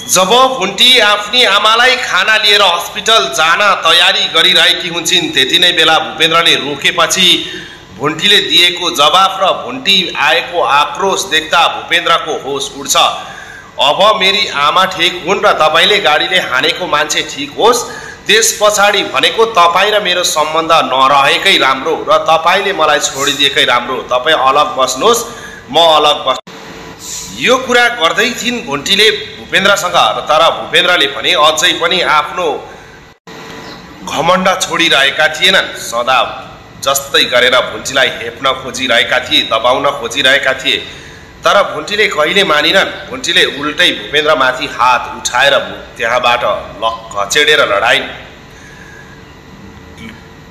जब भुन्टी आफ्नी आमालाई खाना लिएर हस्पिटल जान तयारी गरिरहेकी हुन्छन् त्यति नै बेला भूपेन्द्रले रोकेपछि भुन्टीले दिएको जवाफ र भुन्टी आएको आक्रोश देख्दा भूपेन्द्रको होस उड्छ। अब मेरी आमा ठिक हुन् र तपाईले गाडीले हानेको मान्छे ठिक होस्, त्यस पछाडि भनेको तपाईँ र मेरो सम्बन्ध नरहेकै राम्रो र तपाईले मलाई छोडिदिएकै राम्रो। तपाईँ अलग बस्नुहोस्, म अलग बस्। यो कुरा गर्दै थिइन् भुन्टीले भूपेन्द्रसँग, तर भूपेन्द्रले भने अझै पनि आफ्नो घमण्ड छोडिरहेका थिएनन्। सदा जस्तै गरेर भुन्टीलाई हेप्न खोजिरहेका थिए, दबाउन खोजिरहेका थिए, तर भुन्टीले कहिले मानिनन्। भुन्टीले उल्टै भूपेन्द्रमाथि हात उठाएर त्यहाँबाट घचेडेर लडाइन्।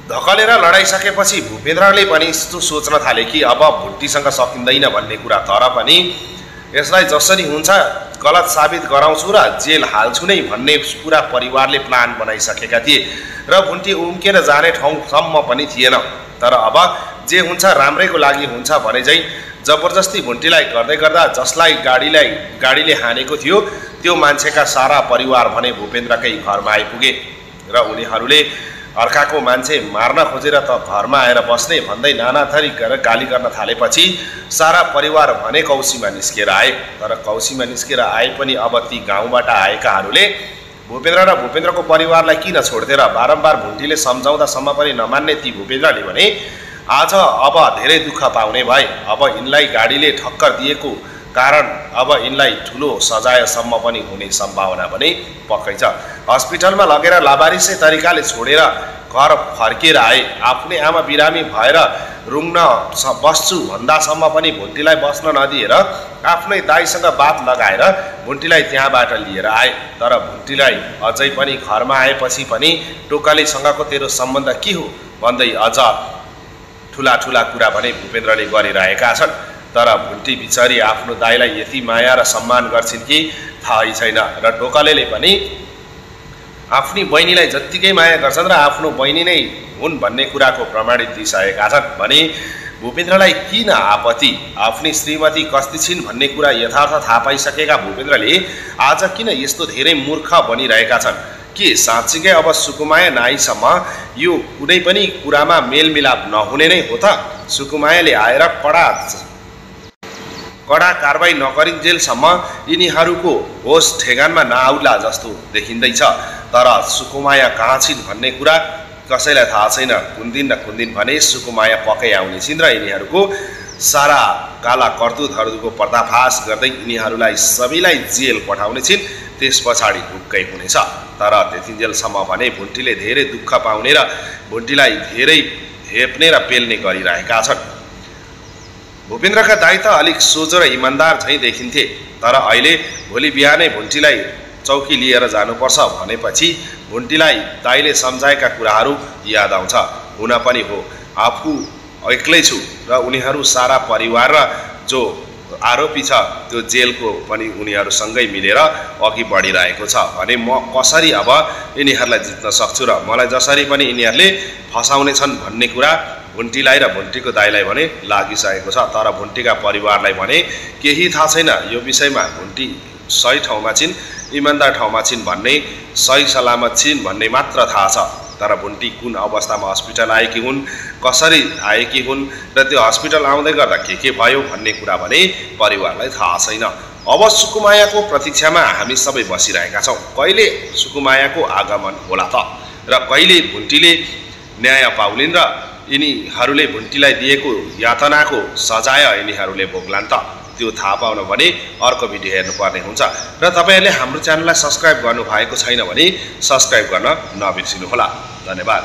धकलेर लडाइसकेपछि भूपेन्द्रले पनि यस्तो सोच्न थाले कि अब भुन्टीसँग सकिँदैन भन्ने कुरा, तर पनि यसलाई जसरी हुन्छ गलत साबित गराउँछु र जेल हाल्छु नै भन्ने पुरा परिवारले प्लान बनाइसकेका थिए र भुन्टी उम्केर जाने ठाउँसम्म पनि थिएन। तर अब जे हुन्छ राम्रैको लागि हुन्छ भने चाहिँ जबरजस्ती भुन्टीलाई गर्दै गर्दा जसलाई गाडीले हानेको थियो त्यो मान्छेका सारा परिवार भने भूपेन्द्रकै घरमा आइपुगे र उनीहरूले अर्काको मान्छे मार्न खोजेर त घरमा आएर बस्ने भन्दै नाना थरी गाली गर्न थालेपछि सारा परिवार भने कौसीमा निस्केर आए। तर कौसीमा निस्केर आए पनि अब ती गाउँबाट आएकाहरूले भूपेन्द्र र भूपेन्द्रको परिवारलाई किन छोड्थे र बारम्बार भुन्टीले सम्झाउँदासम्म पनि नमान्ने ती भूपेन्द्रले भने आज अब धेरै दुःख पाउने भए। अब यिनलाई गाडीले ठक्कर दिएको कारण अब यिनलाई ठुलो सजायसम्म पनि हुने सम्भावना पनि पक्कै छ। हस्पिटलमा लगेर लावारिसै तरिकाले छोडेर घर फर्केर आए। आफ्नै आमा बिरामी भएर रुङ्न बस्छु भन्दासम्म पनि भुन्टीलाई बस्न नदिएर आफ्नै दाइसँग बात लगाएर भुन्टीलाई त्यहाँबाट लिएर आए। तर भुन्टीलाई अझै पनि घरमा आएपछि पनि टोकालीसँगको तेरो सम्बन्ध के हो भन्दै अझ ठुला ठुला कुरा भने भूपेन्द्रले गरिरहेका छन्। तर भुन्टी बिचारी आफ्नो दाइलाई यति माया र सम्मान गर्छिन् कि थाहै छैन र टोकालेले पनि आफ्नी बहिनीलाई जत्तिकै माया गर्छन् र आफ्नो बहिनी नै हुन् भन्ने कुराको प्रमाणित दिइसकेका छन्। भने भूपेन्द्रलाई किन आपत्ति, आफ्नी श्रीमती कस्ती छिन् भन्ने कुरा यथार्थ थाहा पाइसकेका भूपेन्द्रले आज किन यस्तो धेरै मूर्ख बनिरहेका छन्। के साँच्चीकै अब सुकुमाया नाइसम्म यो कुनै पनि कुरामा मेलमिलाप नहुने नै हो त? सुकुमायाले आएर कडा कारबाही नगरिन्जेलसम्म यिनीहरूको होस ठेगानमा नआउला जस्तो देखिँदैछ। तर सुकुमाया कहाँ छिन् भन्ने कुरा कसैलाई थाहा छैन। कुन दिन न कुन दिन भने सुकुमाया पक्कै आउने छिन् र यिनीहरूको सारा काला करतुतहरूको पर्दाफास गर्दै यिनीहरूलाई सबैलाई जेल पठाउने छिन्। त्यस पछाडि ढुक्कै हुनेछ। तर त्यतिन्जेलसम्म भने भुन्टीले धेरै दुःख पाउने र भुन्टीलाई धेरै हेप्ने र पेल्ने गरिरहेका छन्। भूपेन्द्रका दाइ त अलिक सोझो र इमान्दार झैँ देखिन्थे, तर अहिले भोलि बिहानै भुन्टीलाई चौकी लिएर जानुपर्छ भनेपछि भुन्टीलाई दाइले सम्झाएका कुराहरू याद आउँछ। हुन पनि हो, आफू एक्लै छु र उनीहरू सारा परिवार र जो आरोपी छ त्यो जेलको पनि उनीहरूसँगै मिलेर अघि बढिरहेको छ भने म कसरी अब यिनीहरूलाई जित्न सक्छु र मलाई जसरी पनि यिनीहरूले फसाउने छन् भन्ने कुरा भुन्टीलाई र भुन्टीको दाइलाई भने लागिसकेको छ। तर भुन्टीका परिवारलाई भने केही थाहा छैन यो विषयमा। भुन्टी सही ठाउँमा छिन्, इमान्दार ठाउँमा छिन् भन्ने, सही सलामत छिन् भन्ने मात्र थाहा छ। तर भुन्टी कुन अवस्थामा हस्पिटल आएकी हुन्, कसरी आएकी हुन् र त्यो हस्पिटल आउँदै गर्दा के भयो भन्ने कुरा भने परिवारलाई थाहा छैन। अब सुकुमायाको प्रतीक्षामा हामी सबै बसिरहेका छौँ। कहिले सुकुमायाको आगमन होला त र कहिले भुन्टीले न्याय पाउलिन् र यिनीहरूले भुन्टीलाई दिएको यातनाको सजाय यिनीहरूले भोग्लान् त? त्यो थाहा पाउन भने अर्को भिडियो हेर्नुपर्ने हुन्छ। र तपाईँहरूले हाम्रो च्यानललाई सब्सक्राइब गर्नुभएको छैन भने सब्सक्राइब गर्न नबिर्सिनुहोला। धन्यवाद।